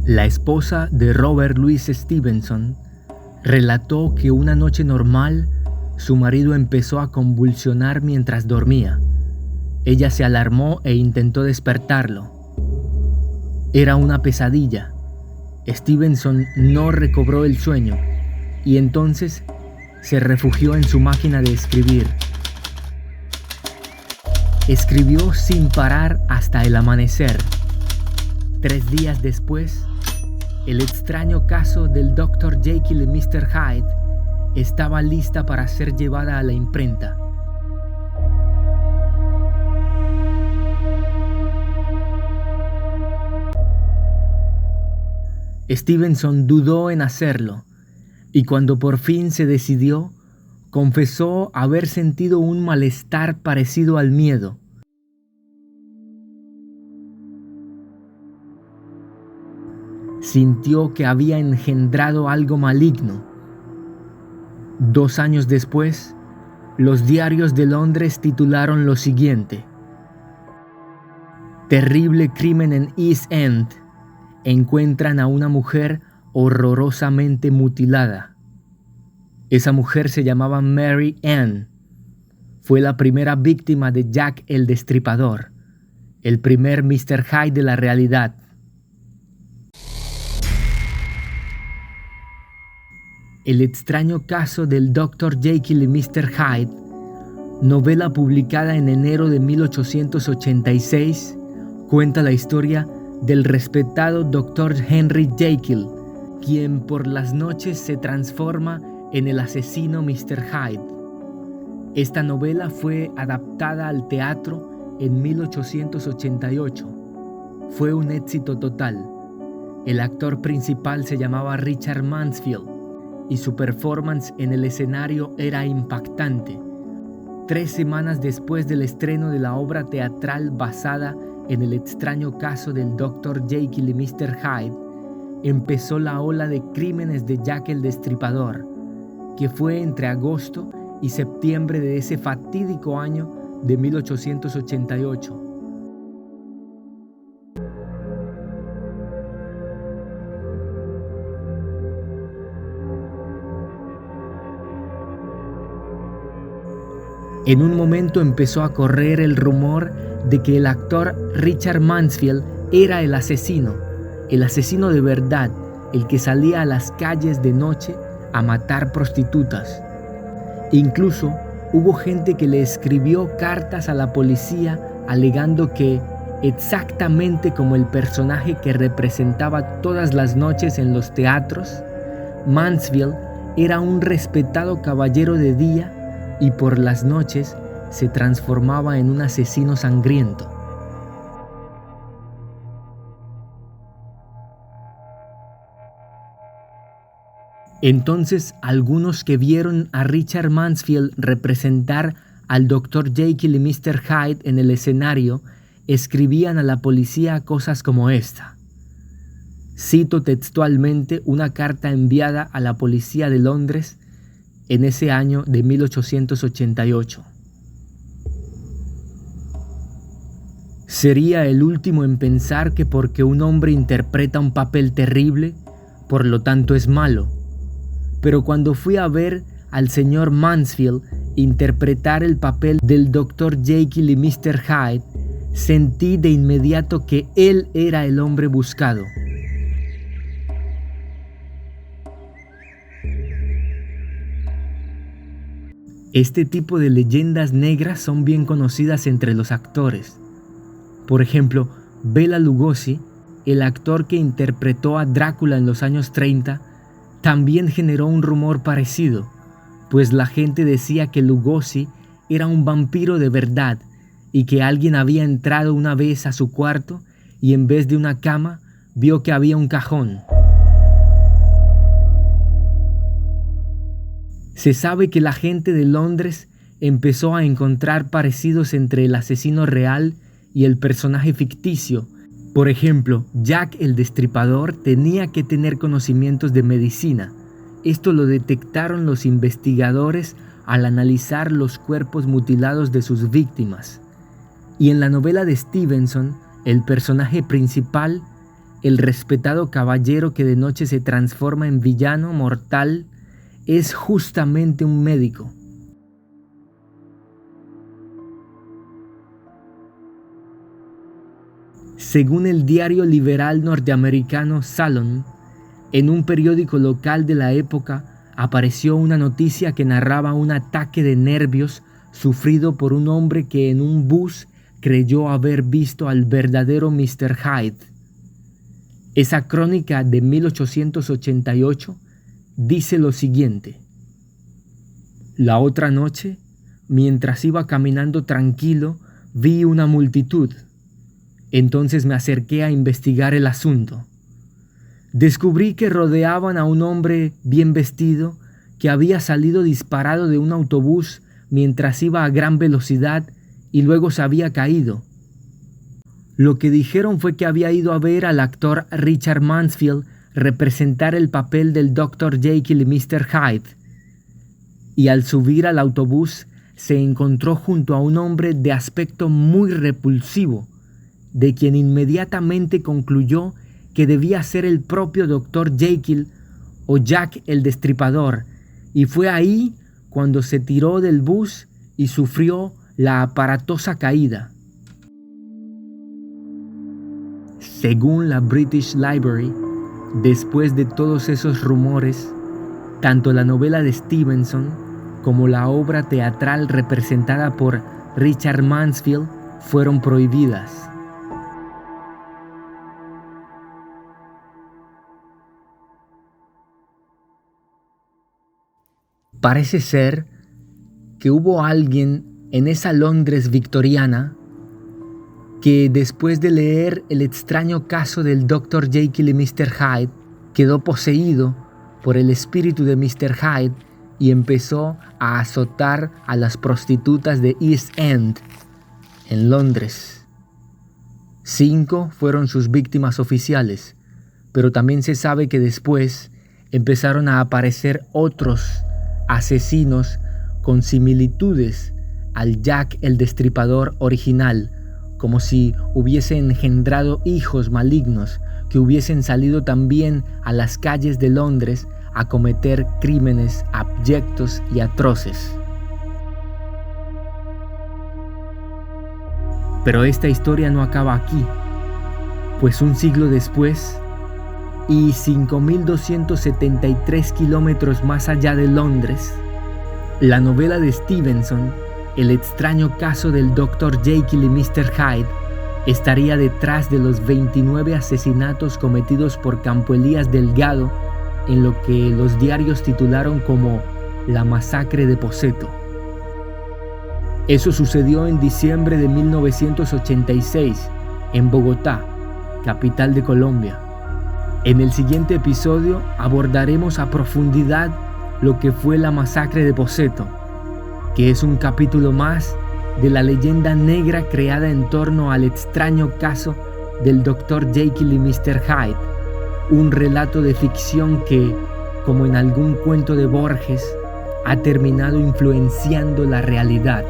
La esposa de Robert Louis Stevenson relató que una noche normal su marido empezó a convulsionar mientras dormía. Ella se alarmó e intentó despertarlo. Era una pesadilla. Stevenson no recobró el sueño y entonces se refugió en su máquina de escribir. Escribió sin parar hasta el amanecer. 3 días después, el extraño caso del Dr. Jekyll y Mr. Hyde estaba lista para ser llevada a la imprenta. Stevenson dudó en hacerlo y cuando por fin se decidió, confesó haber sentido un malestar parecido al miedo. Sintió que había engendrado algo maligno. 2 años después, los diarios de Londres titularon lo siguiente: Terrible crimen en East End. Encuentran a una mujer horrorosamente mutilada. Esa mujer se llamaba Mary Ann. Fue la primera víctima de Jack el Destripador, el primer Mr. Hyde de la realidad. El extraño caso del Dr. Jekyll y Mr. Hyde, novela publicada en enero de 1886, cuenta la historia del respetado Dr. Henry Jekyll, quien por las noches se transforma en el asesino Mr. Hyde. Esta novela fue adaptada al teatro en 1888. Fue un éxito total. El actor principal se llamaba Richard Mansfield y su performance en el escenario era impactante. 3 semanas después del estreno de la obra teatral basada en el extraño caso del Dr. Jekyll y Mr. Hyde, empezó la ola de crímenes de Jack el Destripador, que fue entre agosto y septiembre de ese fatídico año de 1888. En un momento empezó a correr el rumor de que el actor Richard Mansfield era el asesino de verdad, el que salía a las calles de noche a matar prostitutas. Incluso hubo gente que le escribió cartas a la policía alegando que, exactamente como el personaje que representaba todas las noches en los teatros, Mansfield era un respetado caballero de día y por las noches se transformaba en un asesino sangriento. Entonces, algunos que vieron a Richard Mansfield representar al Dr. Jekyll y Mr. Hyde en el escenario escribían a la policía cosas como esta. Cito textualmente una carta enviada a la policía de Londres en ese año de 1888. Sería el último en pensar que porque un hombre interpreta un papel terrible, por lo tanto es malo. Pero cuando fui a ver al señor Mansfield interpretar el papel del Dr. Jekyll y Mr. Hyde, sentí de inmediato que él era el hombre buscado. Este tipo de leyendas negras son bien conocidas entre los actores. Por ejemplo, Bela Lugosi, el actor que interpretó a Drácula en los años 30, también generó un rumor parecido, pues la gente decía que Lugosi era un vampiro de verdad y que alguien había entrado una vez a su cuarto y en vez de una cama vio que había un cajón. Se sabe que la gente de Londres empezó a encontrar parecidos entre el asesino real y el personaje ficticio. Por ejemplo, Jack el Destripador tenía que tener conocimientos de medicina. Esto lo detectaron los investigadores al analizar los cuerpos mutilados de sus víctimas. Y en la novela de Stevenson, el personaje principal el respetado caballero que de noche se transforma en villano mortal es justamente un médico. Según el diario liberal norteamericano Salon, en un periódico local de la época apareció una noticia que narraba un ataque de nervios sufrido por un hombre que en un bus creyó haber visto al verdadero Mr. Hyde. Esa crónica de 1888 dice lo siguiente: la otra noche, mientras iba caminando tranquilo, vi una multitud. Entonces me acerqué a investigar el asunto. Descubrí que rodeaban a un hombre bien vestido que había salido disparado de un autobús mientras iba a gran velocidad y luego se había caído. Lo que dijeron fue que había ido a ver al actor Richard Mansfield representar el papel del Dr. Jekyll y Mr. Hyde, y al subir al autobús se encontró junto a un hombre de aspecto muy repulsivo, de quien inmediatamente concluyó que debía ser el propio Dr. Jekyll o Jack el Destripador, y fue ahí cuando se tiró del bus y sufrió la aparatosa caída. Según la British Library, después de todos esos rumores, tanto la novela de Stevenson como la obra teatral representada por Richard Mansfield fueron prohibidas. Parece ser que hubo alguien en esa Londres victoriana que después de leer el extraño caso del Dr. Jekyll y Mr. Hyde quedó poseído por el espíritu de Mr. Hyde y empezó a azotar a las prostitutas de East End en Londres. 5 fueron sus víctimas oficiales, pero también se sabe que después empezaron a aparecer otros asesinos con similitudes al Jack el Destripador original, como si hubiese engendrado hijos malignos que hubiesen salido también a las calles de Londres a cometer crímenes abyectos y atroces. Pero esta historia no acaba aquí, pues un siglo después, y 5.273 kilómetros más allá de Londres, la novela de Stevenson, El extraño caso del Dr. Jekyll y Mr. Hyde, estaría detrás de los 29 asesinatos cometidos por Campo Elías Delgado en lo que los diarios titularon como la masacre de Poceto. Eso sucedió en diciembre de 1986 en Bogotá, capital de Colombia. En el siguiente episodio abordaremos a profundidad lo que fue la masacre de Poceto, que es un capítulo más de la leyenda negra creada en torno al extraño caso del Dr. Jekyll y Mr. Hyde, un relato de ficción que, como en algún cuento de Borges, ha terminado influenciando la realidad.